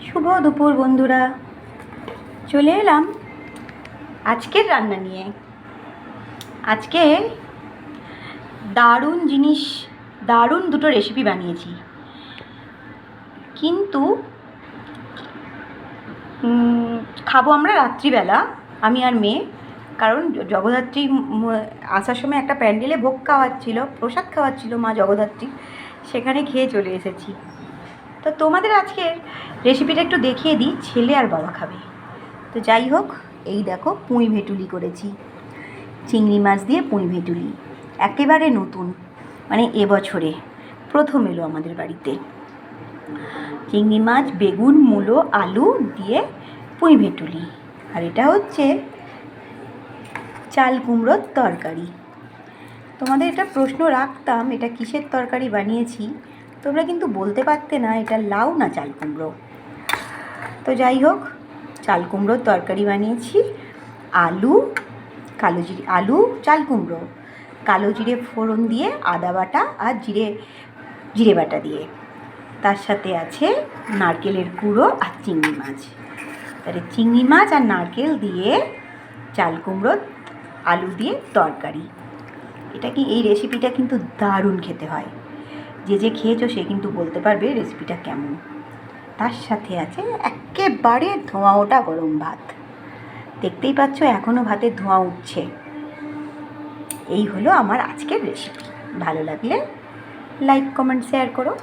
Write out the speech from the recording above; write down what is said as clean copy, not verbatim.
শুভ দুপুর বন্ধুরা, চলে এলাম আজকের রান্না নিয়ে। আজকে দারুণ জিনিস, দারুণ দুটো রেসিপি বানিয়েছি, কিন্তু খাবো আমরা রাত্রিবেলা, আমি আর মেয়ে। কারণ জগদ্ধাত্রী আসার সময় একটা প্যান্ডেলে ভোগ খাওয়াচ্ছিল, প্রসাদ খাওয়াচ্ছিল মা জগদ্ধাত্রী, সেখানে খেয়ে চলে এসেছি। তো তোমাদের আজকের রেসিপিটা একটু দেখিয়ে দিই, ছেলে আর বাবা খাবে। তো যাই হোক, এই দেখো পুঁই ভেটুলি করেছি, চিংড়ি মাছ দিয়ে পুঁই ভেটুলি, একেবারে নতুন, মানে এবছরে প্রথম এলো আমাদের বাড়িতে। চিংড়ি মাছ, বেগুন, মূলো, আলু দিয়ে পুঁই ভেটুলি। আর এটা হচ্ছে চাল কুমড়োর তরকারি। তোমাদের একটা প্রশ্ন রাখতাম, এটা কিসের তরকারি বানিয়েছি, তোমরা কিন্তু বলতে পারতে না এটা লাউ না চাল কুমড়ো। তো যাই হোক, চাল কুমড়োর তরকারি বানিয়েছি। আলু, কালো জিরে, আলু, চাল কুমড়ো, কালো জিরে ফোড়ন দিয়ে, আদা বাটা আর জিরে বাটা দিয়ে, তার সাথে আছে নারকেলের কুড়ো আর চিংড়ি মাছ। তাহলে চিংড়ি মাছ আর নারকেল দিয়ে চাল কুমড়ো আলু দিয়ে তরকারি। এটা কি, এই রেসিপিটা কিন্তু দারুণ খেতে হয়। যে খেয়েছো সে কিন্তু বলতে পারবে রেসিপিটা কেমন। তার সাথে আছে একেবারে ধোঁয়া ওঠা গরম ভাত। দেখতেই পাচ্ছ এখনও ভাতের ধোঁয়া উঠছে। এই হলো আমার আজকের রেসিপি। ভালো লাগলে লাইক, কমেন্ট, শেয়ার করো।